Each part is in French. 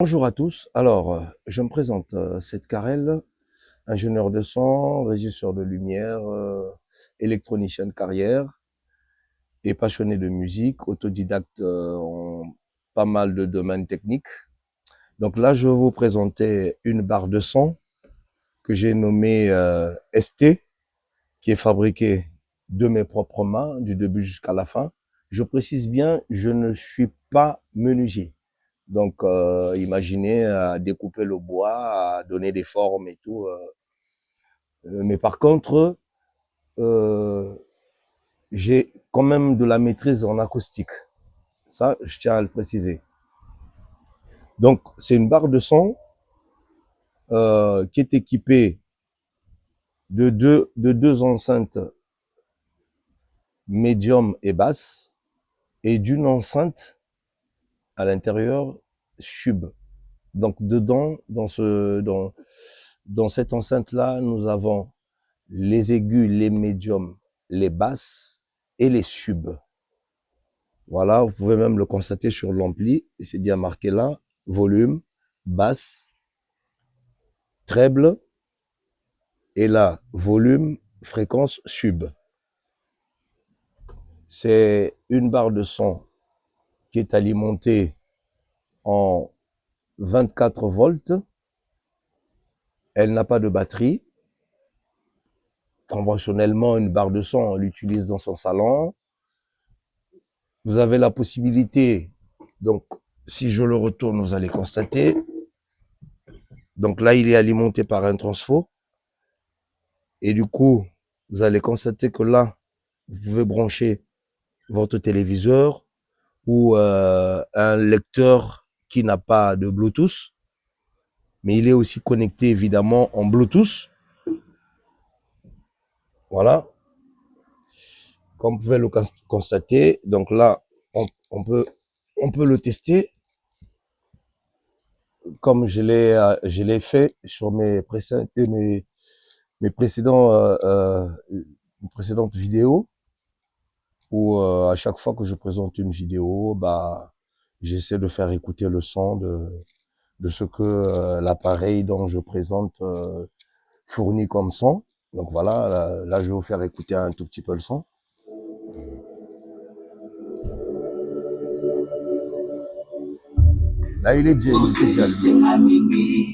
Bonjour à tous. Alors, je me présente, Seth Carrel, ingénieur de son, régisseur de lumière, électronicien de carrière et passionné de musique, autodidacte en pas mal de domaines techniques. Donc là, je vais vous présenter une barre de son que j'ai nommée ST, qui est fabriquée de mes propres mains, du début jusqu'à la fin. Je précise bien, je ne suis pas menuisier. Donc, imaginez à découper le bois, à donner des formes et tout. Mais par contre, euh, j'ai quand même de la maîtrise en acoustique. Ça, je tiens à le préciser. Donc, c'est une barre de son qui est équipée de deux enceintes médium et basse et d'une enceinte à l'intérieur sub. Donc, dedans, dans cette enceinte-là, nous avons les aigus, les médiums, les basses et les subs. Voilà, vous pouvez même le constater sur l'ampli, c'est bien marqué là, volume, basse, treble, et là, volume, fréquence, sub. C'est une barre de son qui est alimentée en 24 volts. Elle n'a pas de batterie. Conventionnellement, une barre de son, on l'utilise dans son salon. Vous avez la possibilité, donc si je le retourne, vous allez constater. Donc là, il est alimenté par un transfo. Et du coup, vous allez constater que là, vous pouvez brancher votre téléviseur ou un lecteur qui n'a pas de Bluetooth. Mais il est aussi connecté évidemment en Bluetooth. Voilà. Comme vous pouvez le constater. Donc là, on peut le tester. Comme je l'ai fait sur mes précédentes vidéos, où à chaque fois que je présente une vidéo, bah, j'essaie de faire écouter le son de ce que l'appareil dont je présente fournit comme son. Donc voilà, là, je vais vous faire écouter un tout petit peu le son. Là, il est déjà allumé.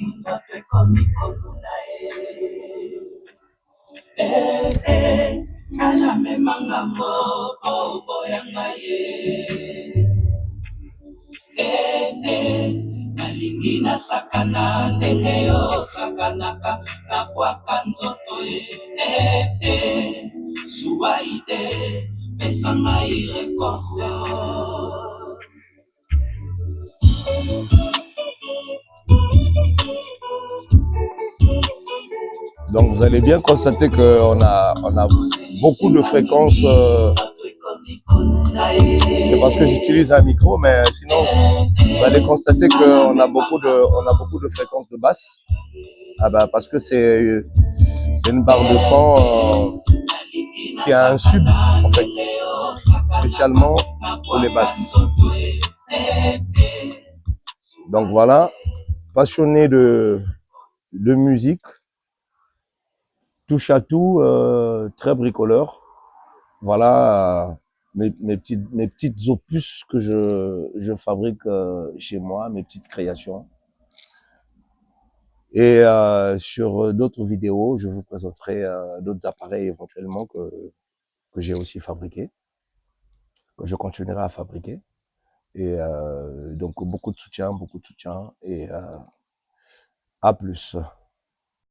Nalingi nasakana ndenge yo sakanaka nakwaka nzoto ye suwaide pesa ngai reponse. Donc vous allez bien constater qu'on a beaucoup de fréquences. C'est parce que j'utilise un micro, mais sinon vous allez constater qu'on a beaucoup de fréquences de basse. Ah bah parce que c'est une barre de son qui a un sub en fait, spécialement pour les basses. Donc voilà, passionné de musique, touche à tout, très bricoleur. Voilà mes petites opus que je fabrique chez moi, mes petites créations. Et sur d'autres vidéos, je vous présenterai d'autres appareils éventuellement que j'ai aussi fabriqués, que je continuerai à fabriquer. Et donc beaucoup de soutien et à plus.